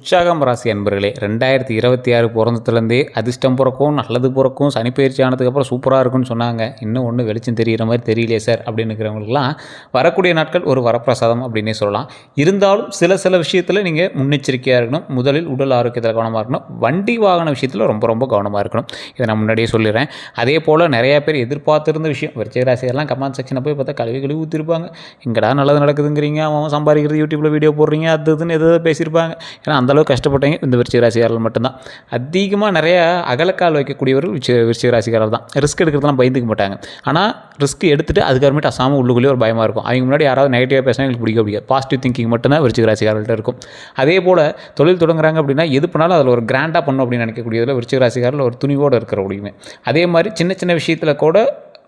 உற்சாகம் ராசி அன்பர்களே 2026 பிறந்ததுலேருந்தே அதிர்ஷ்டம் பிறக்கும், நல்லது பிறக்கும், சனிப்பயிற்சி ஆனதுக்கப்புறம் சூப்பராக இருக்குன்னு சொன்னாங்க. இன்னும் ஒன்றும் வெளிச்சம் தெரிகிற மாதிரி தெரியலையே சார் அப்படின்னு இருக்கிறவங்களுக்குலாம் வரக்கூடிய நாட்கள் ஒரு வரப்பிரசாதம் அப்படின்னே சொல்லலாம். இருந்தாலும் சில விஷயத்தில் நீங்கள் முன்னெச்சரிக்கையாக இருக்கணும். முதலில் உடல் ஆரோக்கியத்தில் கவனமாக இருக்கணும். வண்டி வாகன விஷயத்தில் ரொம்ப ரொம்ப கவனமாக இருக்கணும். இதை நான் முன்னாடியே சொல்லிடுறேன். அதே போல் நிறையா பேர் எதிர்பார்த்துருந்த விஷயம் விருச்சிக ராசியெல்லாம் கமெண்ட் செக்ஷனை போய் பார்த்தா கழுவி ஊற்றிருப்பாங்க. இங்கடா நல்லது நடக்குதுங்கிறீங்க, அவன் சம்பாதிக்கிறது யூடியூப்பில் வீடியோ போடுறீங்க, அது இதுன்னு எதாவது பேசியிருப்பாங்க. ஏன்னா அந்தளவுக்கு கஷ்டப்பட்டீங்க இந்த விருச்சிக ராசிக்காரர்கள் மட்டும்தான். அதிகமாக நிறையா அகலக்கால் வைக்கக்கூடியவர்கள் விருச்சிக ராசிக்காரர்கள் தான். ரிஸ்க் எடுக்கிறதுலாம் பயந்துக்க மாட்டாங்க. ஆனால் ரிஸ்க் எடுத்துகிட்டு அதுக்கப்புறமேட்டு அசாமல் உள்ளுக்குள்ளேயே ஒரு பயமாக இருக்கும். அவங்க முன்னாடி யாராவது நெகட்டிவாக பேசினா எங்களுக்கு பிடிக்காது. பாசிட்டிவ் திங்கிங் மட்டும்தான் விருச்சிக ராசிக்காரர்கள்ட்ட இருக்கும். அதே போல் தொழில் தொடங்குறாங்க அப்படின்னா எது பண்ணாலும் அதில் ஒரு கிராண்டாக பண்ணணும் அப்படின்னு நினைக்கக்கூடியதில் விருச்சிக ராசிக்காரர்கள் ஒரு துணிவோடு இருக்கிற முடியுமே. அதே மாதிரி சின்ன விஷயத்தில் கூட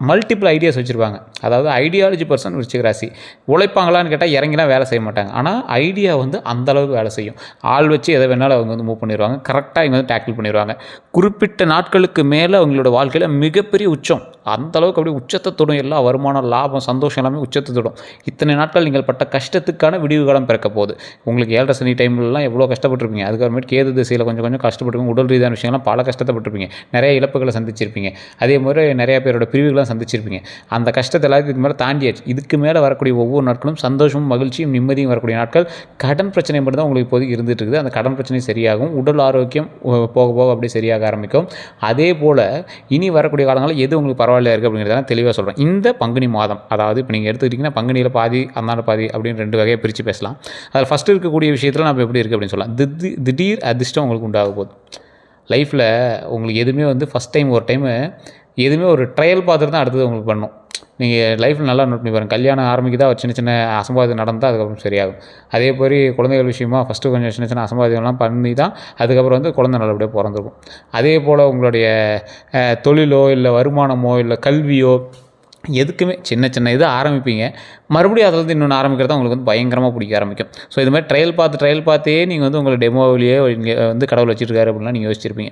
மல்டிபிள் ஐடியாஸ் வச்சுருப்பாங்க. அதாவது ஐடியாலஜி பர்சன் விருச்சிக ராசி. உழைப்பாங்களான்னு கேட்டால் இறங்கிலாம் வேலை செய்ய மாட்டாங்க. ஆனால் ஐடியா அந்தளவுக்கு வேலை செய்யும். ஆள் வச்சு எதை வேணாலும் அவங்க மூவ் பண்ணிடுவாங்க. கரெக்டாக இவங்க டேக்கிள் பண்ணிடுவாங்க. குறிப்பிட்ட நாட்களுக்கு மேலே அவங்களோட வாழ்க்கையில் மிகப்பெரிய உச்சம், அந்தளவுக்கு அப்படியே உச்சத்தை தொடும். எல்லா வருமானம், லாபம், சந்தோஷம் எல்லாமே உச்சத்தை தொடும். இத்தனை நாட்கள் நீங்கள் பட்ட கஷ்டத்துக்கான விடிவு காலம் பிறக்க போகுது. உங்களுக்கு 7:30 சனி டைம்லலாம் எவ்வளோ கஷ்டப்பட்டுருப்பீங்க. அதுக்கப்புறமேட்டு கேது திசையில் கொஞ்சம் கஷ்டப்பட்டுருப்பீங்க. உடல் ரீதியான விஷயம்லாம் பல கஷ்டப்பட்டுருப்பீங்க. நிறைய இழப்புகளை சந்திச்சிருப்பீங்க. அதே மாதிரி நிறைய பேரோட பிரிவுகளை சந்திச்சிருப்பீங்க. அந்த கஷ்டத்தை எல்லாத்தையும் இதுக்கு மேலே தாண்டியாச்சு. இதுக்கு மேலே வரக்கூடிய ஒவ்வொரு நாட்களும் சந்தோஷமும், மகிழ்ச்சியும், நிம்மதியும் வரக்கூடிய நாட்கள். கடன் பிரச்சனை மட்டும் தான் உங்களுக்கு இப்போதைக்கு இருந்துட்டு இருக்குது. அந்த கடன் பிரச்சனை சரியாகும். உடல் ஆரோக்கியம் போக போக அப்படியே சரியாக ஆரம்பிக்கும். அதே போல் இனி வரக்கூடிய காலங்களில் எது உங்களுக்கு பரவாயில்ல இருக்குது அப்படிங்கிறதெல்லாம் தெளிவாக சொல்கிறேன். இந்த பங்குனி மாதம், அதாவது இப்போ நீங்கள் எடுத்துக்கிட்டிங்கன்னா பங்குனியில் பாதி, அந்தாண்ட பாதி அப்படின்னு 2 வகையை பிரித்து பேசலாம். அதில் ஃபஸ்ட்டு இருக்கக்கூடிய விஷயத்தில் நம்ம எப்படி இருக்குது அப்படின்னு சொல்லலாம். திடீர் அதிர்ஷ்டம் உங்களுக்கு உண்டாக போகுது. லைஃப்பில் உங்களுக்கு எதுவுமே ஃபஸ்ட் டைம் ஒரு டைமு எதுவுமே ஒரு ட்ரையல் பார்த்துட்டு தான் அடுத்தது உங்களுக்கு பண்ணணும். நீங்கள் லைஃப்பில் நல்லா நோட் பண்ணி பாருங்கள். கல்யாணம் ஆரம்பிக்குதா ஒரு சின்ன அசம்பாவிதம் நடந்தால் அதுக்கப்புறம் சரியாகும். அதே மாதிரி குழந்தைகள் விஷயமா ஃபஸ்ட்டு கொஞ்சம் சின்ன அசம்பாவிதம்லாம் பண்ணி தான் அதுக்கப்புறம் குழந்தை நல்லபடியாக பிறந்திருக்கும். அதே போல் உங்களுடைய தொழிலோ இல்லை வருமானமோ இல்லை கல்வியோ எதுக்குமே சின்ன இது ஆரம்பிப்பீங்க. மறுபடியும் அதில் இன்னொன்று ஆரம்பிக்கிறது தான் உங்களுக்கு பயங்கரமாக பிடிக்க ஆரம்பிக்கும். ஸோ இது மாதிரி ட்ரையல் பார்த்தே நீங்கள் உங்களை டெமோவிலேயே இங்கே கடவுள் வச்சுருக்காரு அப்படின்லாம் நீங்கள் யோசிச்சிருப்பீங்க.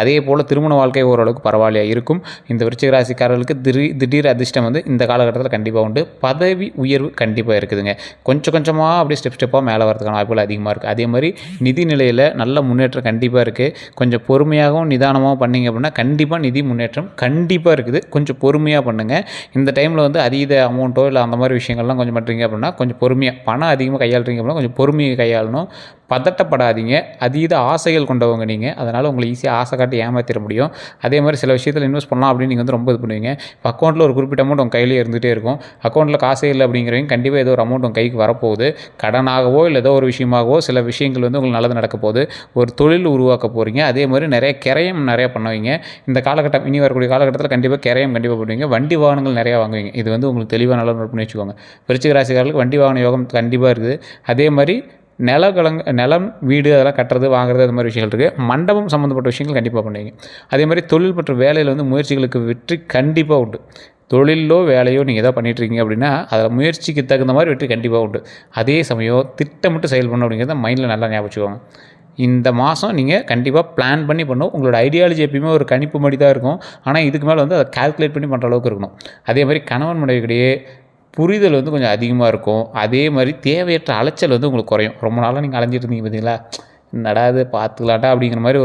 அதே போல் திருமண வாழ்க்கை ஓரளவுக்கு பரவாயில்லையாக இருக்கும். இந்த விருச்சிக ராசிக்காரர்களுக்கு திடீர் அதிர்ஷ்டம் இந்த காலகட்டத்தில் கண்டிப்பாக உண்டு. பதவி உயர்வு கண்டிப்பாக இருக்குதுங்க. கொஞ்சமாக அப்படியே ஸ்டெப்பாக மேலே வரதுக்கான வாய்ப்புகள் அதிகமாக இருக்குது. அதே மாதிரி நிதி நிலையில் நல்ல முன்னேற்றம் கண்டிப்பாக இருக்குது. கொஞ்சம் பொறுமையாகவும் நிதானமாகவும் பண்ணிங்க அப்படின்னா கண்டிப்பாக நிதி முன்னேற்றம் கண்டிப்பாக இருக்குது. கொஞ்சம் பொறுமையாக பண்ணுங்கள். இந்த டைமில் அதீத அமௌண்ட்டோ இல்லை அந்த மாதிரி விஷயங்கள்லாம் கொஞ்சம் பண்ணுறீங்க அப்படின்னா கொஞ்சம் பொறுமையாக, பணம் அதிகமாக கையாளுறீங்க அப்படின்னா கொஞ்சம் பொறுமையை கையாளணும். பதட்டப்படாதீங்க. அதீத ஆசைகள் கொண்டவங்க நீங்கள். அதனால் உங்களை ஈஸியாக ஆசை காட்டி ஏமாற்றிட முடியும். அதே மாதிரி சில விஷயத்தில் இன்வெஸ்ட் பண்ணலாம் அப்படின்னு நீங்கள் ரொம்ப இது பண்ணுவீங்க. இப்போ அக்கௌண்ட்டில் ஒரு குறிப்பிட்ட அமௌண்ட் உங்கள் கையிலே இருந்துகிட்டே இருக்கும். அக்கௌண்ட்டில் காசே இல்லை அப்படிங்கிறவங்க கண்டிப்பாக ஏதோ ஒரு அமௌண்ட் உங்கள் கைக்கு வரப்போகுது. கடனாகவோ இல்லை ஏதோ ஒரு விஷயமாகவோ சில விஷயங்கள் உங்களுக்கு நல்லது நடக்க போகுது. ஒரு தொழில் உருவாக்க போகிறீங்க. அதே மாதிரி நிறைய பண்ணுவீங்க. இந்த காலகட்டம் இனி வரக்கூடிய காலகட்டத்தில் கண்டிப்பாக கண்டிப்பாக பண்ணுவீங்க. வண்டி வாகனங்கள் நிறையா வாங்குவீங்க. இது உங்களுக்கு தெளிவாக நல்லா நோட் பண்ணி வச்சுக்கோங்க. விருச்சிக ராசிக்காரர்களுக்கு வண்டி வாகன யோகம் கண்டிப்பாக இருக்குது. அதே மாதிரி நிலம், வீடு அதெல்லாம் கட்டுறது, வாங்குறது, அது மாதிரி விஷயங்கள் இருக்குது. மண்டபம் சம்மந்தப்பட்ட விஷயங்கள் கண்டிப்பாக பண்ணுவீங்க. அதே மாதிரி தொழில் மற்றும் வேலையில் முயற்சிகளுக்கு வெற்றி கண்டிப்பாக உண்டு. தொழிலோ வேலையோ நீங்கள் எதாவது பண்ணிகிட்ருக்கீங்க அப்படின்னா அதில் முயற்சிக்கு தகுந்த மாதிரி வெற்றி கண்டிப்பாக உண்டு. அதே சமயம் திட்டமிட்டு செயல்படணும் அப்படிங்கிறத மைண்டில் நல்லா ஞாபகம் வச்சுக்கோங்க. இந்த மாதம் நீங்கள் கண்டிப்பாக பிளான் பண்ணி பண்ணணும். உங்களோட ஐடியாலஜி எப்பயுமே ஒரு கணிப்பு மாதிரி தான் இருக்கும். ஆனால் இதுக்கு மேலே அதை கால்குலேட் பண்ணி பண்ணுற அளவுக்கு இருக்கணும். அதே மாதிரி கணவன் மனைவிக்கிடையே புரிதல் கொஞ்சம் அதிகமாக இருக்கும். அதே மாதிரி தேவையற்ற அலைச்சல் உங்களுக்கு குறையும். ரொம்ப நாளாக நீங்கள் அலைஞ்சிட்டு இருந்தீங்க பார்த்தீங்களா, நடாது பார்த்துக்கலாட்டா அப்படிங்கிற மாதிரி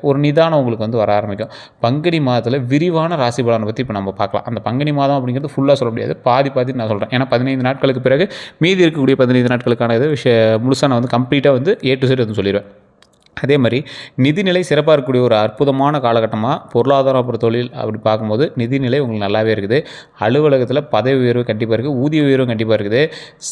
ஒரு நிதானம் உங்களுக்கு வர ஆரம்பிக்கும். பங்குனி மாதத்தில் விரிவான ராசி பலனை பற்றி இப்போ நம்ம பார்க்கலாம். அந்த பங்குனி மாதம் அப்படிங்கிறது ஃபுல்லாக சொல்ல முடியாது, பாதி நான் சொல்கிறேன். ஏன்னா 15 நாட்களுக்கு பிறகு மீதி இருக்கக்கூடிய 15 நாட்களுக்கான இது முழுசாக நான் கம்ப்ளீட்டாக A to Z சொல்லிடுவேன். அதே மாதிரி நிதிநிலை சிறப்பாக இருக்கக்கூடிய ஒரு அற்புதமான காலகட்டமாக பொருளாதாரம் அப்புறம் தொழில் அப்படி பார்க்கும்போது நிதிநிலை உங்களுக்கு நல்லாவே இருக்குது. அலுவலகத்தில் பதவி உயர்வு கண்டிப்பாக இருக்குது. ஊதிய உயர்வு கண்டிப்பாக இருக்குது.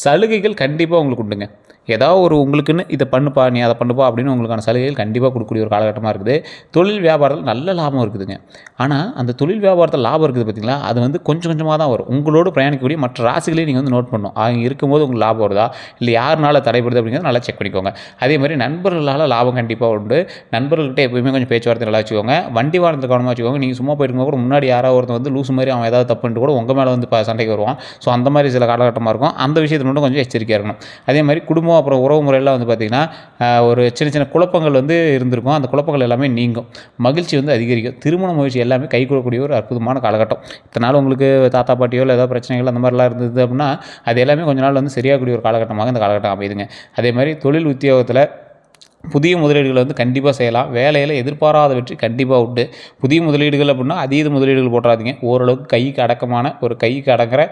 சலுகைகள் கண்டிப்பாக உங்களுக்கு உண்டுங்க. ஏதாவது உங்களுக்குன்னு இதை பண்ணுப்பா, நீ அதை பண்ணுப்பா அப்படின்னு உங்களுக்கான சலுகைகள் கண்டிப்பாக கொடுக்கக்கூடிய ஒரு காலகட்டமாக இருக்குது. தொழில் வியாபாரத்தில் நல்ல லாபம் இருக்குதுங்க. ஆனால் அந்த தொழில் வியாபாரத்தில் லாபம் இருக்குது பார்த்திங்களா, அது கொஞ்சமாக தான் வரும். உங்களோடு பிரயாணிக்கக்கூடிய மற்ற ராசிகளையும் நீங்கள் நோட் பண்ணணும். அவங்க இருக்கும்போது உங்களுக்கு லாபம் வருதா இல்லை யாருனால தடைப்படுது அப்படிங்கிறத நல்லா செக் பண்ணிக்கோங்க. அதே மாதிரி நண்பர்களால் லாபம் கண்டிப்பாக உண்டு. நண்பர்கள்கிட்ட எப்போயுமே கொஞ்சம் பேச்சுவார்த்தை நல்லா வச்சுக்கோங்க. வண்டி வாகனத்தில் கவனமாக வச்சுக்கோங்க. நீங்கள் சும்மா போயிருக்கும் கூட முன்னாடி யாராவது ஒருத்தர் லூஸ் மாதிரி அவன் ஏதாவது தப்பு பண்ணிட்டு கூட உங்கள் மேலே சண்டைக்கு வருவான். ஸோ அந்த மாதிரி சில காலகட்டமாக இருக்கும். அந்த விஷயத்தில் மட்டும் கொஞ்சம் எச்சரிக்கையாக இருக்கணும். அதே மாதிரி குடும்பம் அப்புறம் உறவு முறையெல்லாம் பார்த்திங்கன்னா ஒரு சின்ன குழப்பங்கள் இருந்திருக்கும். அந்த குழப்பங்கள் எல்லாமே நீங்கும். மகிழ்ச்சி அதிகரிக்கும். திருமண முயற்சி எல்லாமே கை கொடுக்கக்கூடிய ஒரு அற்புதமான காலகட்டம். இத்தனை நாள் உங்களுக்கு தாத்தா பாட்டியோ இல்லை ஏதாவது பிரச்சனைகள் அந்த மாதிரிலாம் இருந்தது அப்படின்னா அது எல்லாமே கொஞ்ச நாள் சரியாகக்கூடிய ஒரு காலகட்டமாக இந்த காலகட்டம் அமைதுங்க. அதே மாதிரி தொழில் உத்தியோகத்தில் புதிய முதலீடுகளை வந்து கண்டிப்பாக செய்யலாம். வேலையில் எதிர்பாராத வெற்றி கண்டிப்பாக உண்டு. புதிய முதலீடுகள் அப்படின்னா அதீத முதலீடுகள் போட்டுறாதீங்க. ஓரளவுக்கு கைக்கு அடக்கமான கைக்கு அடங்குற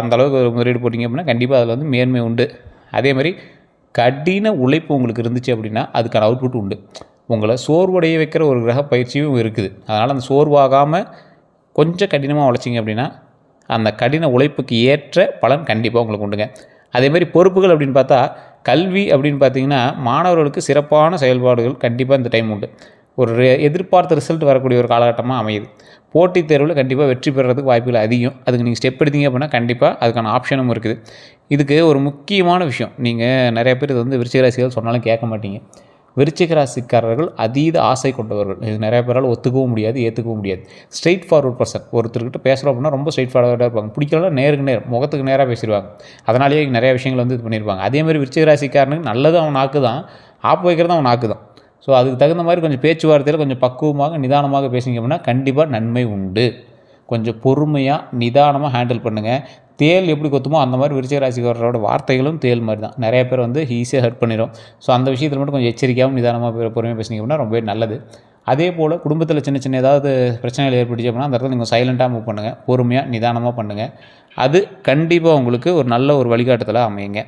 அந்த அளவுக்கு ஒரு முதலீடு போட்டிங்க அப்படின்னா கண்டிப்பாக அதில் வந்து மேன்மை உண்டு. அதே மாதிரி கடின உழைப்பு உங்களுக்கு இருந்துச்சு அப்படின்னா அதுக்கான அவுட்புட் உண்டு. உங்களை சோர்வடைய வைக்கிற ஒரு கிரக பயிற்சியும் இருக்குது. அதனால் அந்த சோர்வாகாமல் கொஞ்சம் கடினமாக உழைச்சிங்க அப்படின்னா அந்த கடின உழைப்புக்கு ஏற்ற பலன் கண்டிப்பாக உங்களுக்கு உண்டுங்க. அதேமாதிரி பொறுப்புகள் அப்படின்னு பார்த்தா கல்வி அப்படின்னு பார்த்தீங்கன்னா மாணவர்களுக்கு சிறப்பான செயல்பாடுகள் கண்டிப்பாக இந்த டைம் உண்டு. ஒரு எதிர்பார்த்த ரிசல்ட் வரக்கூடிய ஒரு காலகட்டமாக அமையுது. போட்டித் தேர்வில் கண்டிப்பாக வெற்றி பெறுறதுக்கு வாய்ப்புகள் அதிகம். அதுக்கு நீங்கள் ஸ்டெப் எடுத்தீங்க அப்படின்னா கண்டிப்பாக அதுக்கான ஆப்ஷனும் இருக்குது. இதுக்கு ஒரு முக்கியமான விஷயம், நீங்கள் நிறைய பேர் இது வந்து விருச்சிக ராசிகள் சொன்னாலும் கேட்க மாட்டீங்க. விருச்சிக ராசிக்காரர்கள் அதீத ஆசை கொண்டவர்கள். இது நிறைய பேரால் ஒத்துக்கவும் முடியாது, ஏற்றுக்கவும் முடியாது. Straight forward person. ஒருத்தர்கிட்ட பேசுகிறோம் அப்படின்னா ரொம்ப ஸ்ட்ரெயிட் ஃபார்வர்டாக இருப்பாங்க. பிடிக்கலாம் நேருக்கு நேர் முகத்துக்கு நேராக பேசிடுவாங்க. அதனாலேயே நிறைய விஷயங்கள் வந்து இது பண்ணியிருப்பாங்க. அதேமாதிரி விருச்சிக ராசிக்காரனுக்கு நல்லது அவன் நாக்கு தான், ஆப்பு வைக்கிறது அவன் நாக்கு தான். ஸோ அதுக்கு தகுந்த மாதிரி கொஞ்சம் பேச்சுவார்த்தையில் கொஞ்சம் பக்குவமாக நிதானமாக பேசிங்க அப்படின்னா கண்டிப்பாக நன்மை உண்டு. கொஞ்சம் பொறுமையாக நிதானமாக ஹேண்டில் பண்ணுங்கள். தேல் எப்படி கொத்துமோ அந்த மாதிரி விருச்சிக ராசிக்காரரோட வார்த்தைகளும் தேல் மாதிரி தான். நிறைய பேர் வந்து ஈஸியாக ஹர்ட் பண்ணிடும். ஸோ அந்த விஷயத்தில் மட்டும் கொஞ்சம் எச்சரிக்கையாகவும் நிதானமாக பொறுமையாக பேசிங்க அப்படின்னா ரொம்பவே நல்லது. அதே போல் குடும்பத்தில் சின்ன சின்ன ஏதாவது பிரச்சனைகள் ஏற்பட்டுச்சு அப்படின்னா அந்த இடத்துல நீங்கள் சைலண்ட்டாக மூவ் பண்ணுங்கள். பொறுமையாக நிதானமாக பண்ணுங்கள். அது கண்டிப்பாக உங்களுக்கு ஒரு நல்ல ஒரு வழிகாட்டுதலாக அமையுங்க.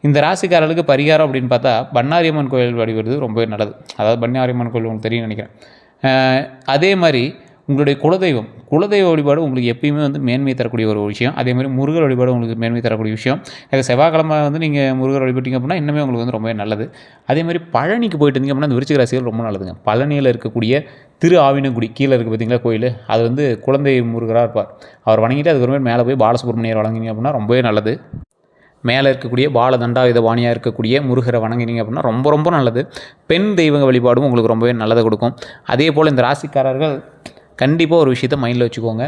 இந்த ராசிக்காரர்களுக்கு பரிகாரம் அப்படின்னு பார்த்தா பண்ணாரியம்மன் கோயில் வழிபடுறது ரொம்பவே நல்லது. அதாவது பண்ணாரியம்மன் கோயில் உங்களுக்கு தெரியும்னு நினைக்கிறேன். அதே மாதிரி உங்களுடைய குலதெய்வ வழிபாடு உங்களுக்கு எப்பயுமே வந்து மேன்மை தரக்கூடிய ஒரு விஷயம். அதேமாதிரி முருகர் வழிபாடு உங்களுக்கு மேன்மை தரக்கூடிய விஷயம். அது செவ்வாய்க்கிழமை வந்து நீங்கள் முருகர் வழிபட்டிங்க அப்படின்னா இன்னுமே உங்களுக்கு வந்து ரொம்பவே நல்லது. அதேமாதிரி பழனிக்கு போயிட்டு இருந்தீங்க அப்படின்னா அந்த விருச்சிக ராசிகள் ரொம்ப நல்லதுங்க. பழனியில் இருக்கக்கூடிய திரு ஆவினங்குடி கீழே இருக்குது பார்த்தீங்களா கோயில், அது வந்து குழந்தை முருகராக இருப்பார். அவர் வணங்கிட்டு அதுக்கப்புறமே மேலே போய் பாலசுப்ரமணியர் வணங்கினீங்க அப்படின்னா ரொம்பவே நல்லது. மேலே இருக்கக்கூடிய பாலதண்டாயுத பாணியாக இருக்கக்கூடிய முருகரை வணங்கினீங்க அப்படின்னா ரொம்ப ரொம்ப நல்லது. பெண் தெய்வ வழிபாடும் உங்களுக்கு ரொம்பவே நல்லதை கொடுக்கும். அதே போல் இந்த ராசிக்காரர்கள் கண்டிப்பாக ஒரு விஷயத்தை மைண்டில் வச்சுக்கோங்க.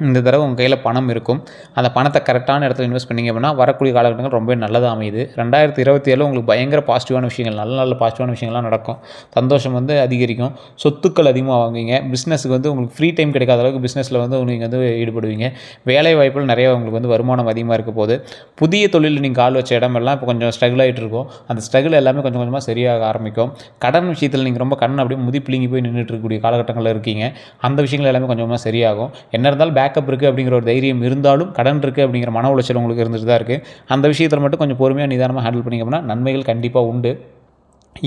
இந்த தடவை உங்கள் கையில் பணம் இருக்கும். அந்த பணத்தை கரெக்டான இடத்துல இன்வெஸ்ட் பண்ணிங்க அப்படின்னா வரக்கூடிய காலகட்டங்கள் ரொம்ப நல்லதாக அமையுது. 2027 உங்களுக்கு பயங்கர பாசிட்டிவான விஷயங்கள், நல்ல பாசிட்டிவான விஷயங்கள்லாம் நடக்கும். சந்தோஷம் வந்து அதிகரிக்கும். சொத்துக்கள் அதிகமாக வாங்குவீங்க. பிஸ்னஸுக்கு வந்து உங்களுக்கு ஃப்ரீ டைம் கிடைக்காத அளவுக்கு பிஸ்னஸில் வந்து நீங்கள் வந்து ஈடுபடுவீங்க. வேலை வாய்ப்புகள் நிறைய உங்களுக்கு வந்து வருமானம் அதிகமாக இருக்க போது. புதிய தொழிலில் நீங்கள் கால் வச்ச இடமெல்லாம் இப்போ கொஞ்சம் ஸ்ட்ரகிள் ஆகிட்டு இருக்கும். அந்த ஸ்ட்ரகிள் எல்லாமே கொஞ்சம் கொஞ்சமாக சரியாக ஆரம்பிக்கும். கடன் விஷயத்தில் நீங்கள் ரொம்ப கடன் அப்படியே முதிப்பிலிங்கி போய் நின்றுட்டு இருக்கக்கூடிய காலகட்டங்களில் இருக்கீங்க. அந்த விஷயங்கள் எல்லாமே கொஞ்சம் கொஞ்சமாக சரியாகும். என்ன இருந்தாலும் பேக்கப் இருக்குது அப்படிங்கிற ஒரு தைரியம் இருந்தாலும் கடன் இருக்குது அப்படிங்கிற மன உளைச்சல் உங்களுக்கு இருந்துட்டு தான் இருக்குது. அந்த விஷயத்தில் மட்டும் கொஞ்சம் பொறுமையாக நிதானமாக ஹேண்டில் பண்ணிங்க அப்படின்னா நன்மைகள் கண்டிப்பாக உண்டு.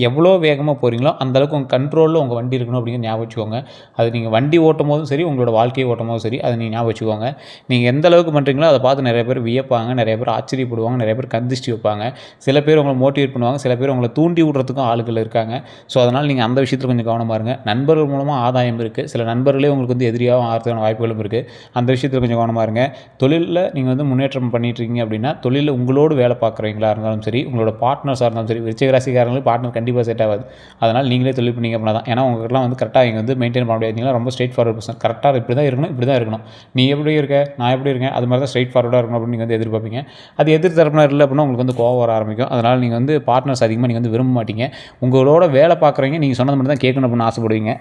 எவ்வளோ வேகமாக போகிறீங்களோ அந்தளவுக்கு உங்கள் கண்ட்ரோலில் உங்கள் வண்டி இருக்கணும் அப்படிங்கிற ஞாபகம் வச்சுக்கோங்க. அது நீங்கள் வண்டி ஓட்டும் போதும் சரி, உங்களோட வாழ்க்கையை ஓட்டும் போதும் சரி, அதை நீங்கள் ஞாபகம் வச்சுக்கோங்க. நீங்கள் எந்த அளவுக்கு பண்ணுறீங்களோ அதை பார்த்து நிறைய பேர் வியப்பாங்க, நிறைய பேர் ஆச்சரியப்படுவாங்க, நிறைய பேர் கந்திஷ்டி வைப்பாங்க. சில பேர் உங்களை மோட்டிவேட் பண்ணுவாங்க, சில பேர் உங்களை தூண்டி விடுறதுக்கும் ஆளுகள் இருக்காங்க. ஸோ அதனால் நீங்கள் அந்த விஷயத்தில் கொஞ்சம் கவனமாக இருங்க. நண்பர்கள் மூலமாக ஆதாயம் இருக்குது. சில நண்பர்களே உங்களுக்கு வந்து எதிரியாகவும் ஆகிறதுக்கான வாய்ப்புகளும் இருக்குது. அந்த விஷயத்தில் கொஞ்சம் கவனமாக இருங்க. தொழிலில் நீங்கள் வந்து முன்னேற்றம் பண்ணிட்டுருக்கீங்க அப்படின்னா தொழிலில் உங்களோடு வேலை பார்க்குறீங்களா இருந்தாலும் சரி, உங்களோட பார்ட்னர்ஸாக இருந்தாலும் சரி, விருச்சிக ராசிக்காரங்களுக்கு பார்ட்னர் கண்டிப்பாக செட் ஆகாது. அதனால் நீங்களே தொழில் பண்ணிங்க அப்படின்னா தான். ஏன்னா உங்களுக்குலாம் வந்து கரெக்டாக இங்கே வந்து மெயின்டைன் பண்ண முடியாது. ரொம்ப ஸ்ட்ரெயிட் ஃபார்வர்ட் பர்சன். கரெக்டாக இப்படி தான் இருக்கணும், இப்படி தான் இருக்கணும். நீ எப்படி இருக்க, நான் எப்படி இருக்கேன், அது மாதிரி தான் ஸ்ட்ரெயிட் ஃபார்வர்டாக இருக்கணும் அப்படின்னு நீங்கள் வந்து எதிர்பார்ப்பீங்க. அது எதிர் தரப்பினர் இல்லை அப்படின்னா உங்களுக்கு வந்து கோவம் வர ஆரம்பிக்கும். அதனால் நீங்கள் வந்து பார்ட்னர்ஸ் அதிகமாக நீங்கள் வந்து விரும்ப மாட்டீங்க. உங்களோட வேலை பார்க்குறவங்க நீங்கள் சொன்னது மட்டும் தான் கேட்கணும் அப்படின்னு ஆசைப்படுவீங்க.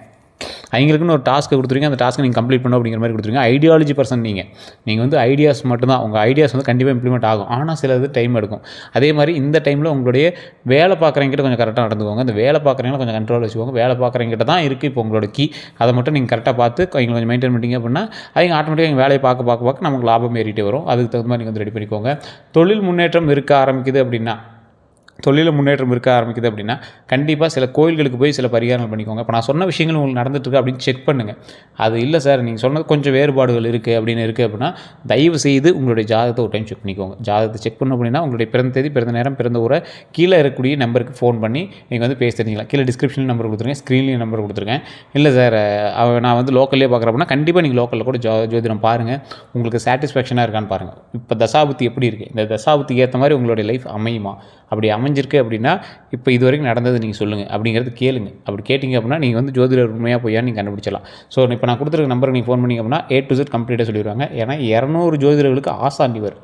அவங்களுக்குன்னு ஒரு டாஸ்க்கை கொடுத்துருங்க, அந்த டாஸ்க்கை நீங்கள் கம்ப்ளீட் பண்ணணும் அப்படிங்கிற மாதிரி கொடுத்துருங்க. ஐடியாலஜி பர்சன் நீங்கள் வந்து ஐடியாஸ் மட்டும்தான், உங்கள் ஐடியாஸ் வந்து கண்டிப்பாக இம்ப்ளிமெண்ட் ஆகும். ஆனால் சில இது டைம் எடுக்கும். அதே மாதிரி இந்த டைமில் உங்களுடைய வேலை பார்க்குறவங்கிட்ட கொஞ்சம் கரெக்டாக நடந்துக்கோங்க. அந்த வேலை பார்க்குறவங்கள கொஞ்சம் கண்ட்ரோல் வச்சுக்கோங்க. வேலை பார்க்குறவங்கிட்ட தான் இருக்குது இப்போ உங்களோட கீ. அதை மட்டும் நீங்கள் கரெக்டாக பார்த்து அவங்க கொஞ்சம் மெயின்டைன் பண்ணிட்டீங்க அப்படின்னா அவங்க ஆட்டோமேட்டிக்காக எங்கள் வேலையை பார்க்க நமக்கு லாபம் ஏறிட்டே வரும். அதுக்கு தகுந்த மாதிரி நீங்கள் வந்து ரெடி பண்ணிக்கோங்க. தொழில் முன்னேற்றம் இருக்க ஆரம்பிக்குது அப்படின்னா கண்டிப்பாக சில கோயில்களுக்கு போய் சில பரிகாரங்கள் பண்ணிக்கோங்க. இப்போ நான் சொன்ன விஷயங்கள் உங்களுக்கு நடந்துட்டுருக்கு அப்படின்னு செக் பண்ணுங்கள். அது இல்லை சார் நீங்கள் சொன்னது கொஞ்சம் வேறுபாடுகள் இருக்குது அப்படின்னா தயவு செய்து உங்களுடைய ஜாதகத்தை ஒரு டைம் செக் பண்ணிக்கோங்க. ஜாதகத்தை செக் பண்ணணும் அப்படின்னா உங்களுடைய பிறந்த தேதி, பிறந்த நேரம், பிறந்த ஊரை கீழே இருக்கக்கூடிய நம்பருக்கு ஃபோன் பண்ணி நீங்கள் வந்து பேச தெரிஞ்சிக்கலாம். கீழே டிஸ்கிரிப்ஷனில் நம்பர் கொடுத்துருங்க, ஸ்க்ரீன்லேயும் நம்பர் கொடுத்துருக்கேன். இல்லை சார் நான் வந்து லோக்கல்லே பார்க்குறேன் அப்படின்னா கண்டிப்பாக நீங்கள் லோக்கலில் கூட ஜோதிடம் பாருங்கள். உங்களுக்கு சாட்டிஸ்ஃபேக்ஷனாக இருக்கான்னு பாருங்கள். இப்போ தசாபுத்தி எப்படி இருக்குது, இந்த தசாபுத்திக்கு ஏற்ற மாதிரி உங்களுடைய லைஃப் அமையுமா, அப்படி அமைஞ்சிருக்கு அப்படின்னா இப்போ இது வரைக்கும் நடந்தது நீங்கள் சொல்லுங்கள் அப்படிங்கிறது கேளுங்க. அப்படி கேட்டிங்க அப்படின்னா நீங்கள் வந்து ஜோதிடர் உண்மையாக போய் நீங்கள் கண்டுபிடிச்சலாம். ஸோ இப்போ நான் கொடுத்துருக்க நம்பருக்கு நீங்கள் ஃபோன் பண்ணிங்க அப்படின்னா A to Z கம்ப்ளீட்டாக சொல்லிடுவாங்க. ஏன்னா 200 ஜோதிடர்களுக்கு ஆசான் இவர்.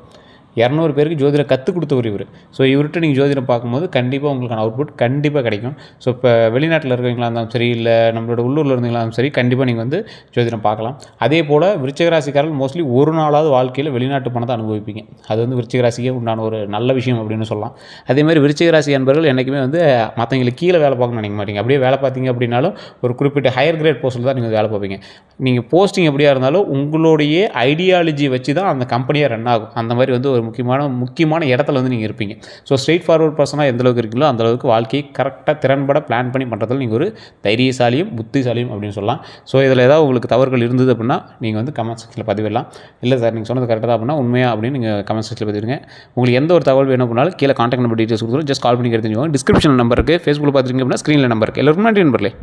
200 பேருக்கு ஜோதிடம் கற்றுக் கொடுத்தவர் இவர். ஸோ இவர்கிட்ட நீங்கள் ஜோதிடம் பார்க்கும்போது கண்டிப்பாக உங்களுக்கான அவுட்புட் கண்டிப்பாக கிடைக்கும். ஸோ இப்போ வெளிநாட்டில் இருக்கிறவங்களா இருந்தாலும் சரி, இல்லை நம்மளோட உள்ளூரில் இருந்தீங்களாலும் சரி, கண்டிப்பாக நீங்கள் வந்து ஜோதிடம் பார்க்கலாம். அதே போல் விருச்சிக ராசிக்காரர்கள் மோஸ்ட்லி ஒரு நாளாவது வாழ்க்கையில் வெளிநாட்டு பணத்தை அனுபவிப்பீங்க. அது வந்து விருச்சிக ராசிக்கே உண்டான ஒரு நல்ல விஷயம் அப்படின்னு சொல்லலாம். அதேமாதிரி விருச்சிக ராசி அன்பர்கள் என்றைக்குமே வந்து மற்றவங்களுக்கு கீழே வேலை பார்க்கணும்னு நினைக்க மாட்டீங்க. அப்படியே வேலை பார்த்தீங்க அப்படின்னாலும் ஒரு குறிப்பிட்ட ஹையர் கிரேட் போஸ்ட்டில் தான் நீங்கள் வேலை பார்ப்பீங்க. நீங்கள் போஸ்டிங் எப்படியா இருந்தாலும் உங்களுடைய ஐடியாலஜி வச்சு தான் அந்த கம்பெனியாக ரன் ஆகும். அந்த மாதிரி வந்து ஒரு முக்கியமான இடத்துல வந்து நீங்கள் இருப்பீங்க. ஸோ ஸ்ட்ரெயிட் ஃபார்வர்ட் பர்சனாக எந்தளவுக்கு இருக்கீங்களோ அந்தளவுக்கு வாழ்க்கையை கரெக்டாக திறன்பட பிளான் பண்ணி பண்ணுறதுல நீங்கள் ஒரு தைரியசாலியும் புத்திசாலியும் அப்படின்னு சொல்லலாம். ஸோ இதில் ஏதாவது உங்களுக்கு தவறுகள் இருந்தது அப்படின்னா நீங்கள் வந்து கமெண்ட் செக்ஷனில் பதிவிடலாம். இல்லை சார் நீங்கள் சொன்னது கரெக்டாக தான் அப்படின்னா உண்மையாக அப்படின்னு நீங்கள் கமெண்ட் செக்ஷனில் பதிவிடுங்க. உங்களுக்கு எந்த ஒரு தகவல் வேணும் அப்படின்னாலும் கீழே கான்டாக்ட் நம்பர் டீட்டெயில்ஸ் கொடுத்துரும். ஜஸ்ட் கால் பண்ணி எடுத்துக்கோங்க. டிஸ்கிரிப்ஷன் நம்பருக்கு ஃபேஸ்புக்கில் பார்த்துருக்கீங்க அப்படின்னா ஸ்க்ரீனில் நம்பருக்கு. எல்லாருக்கும் நன்றி நண்பர்களே.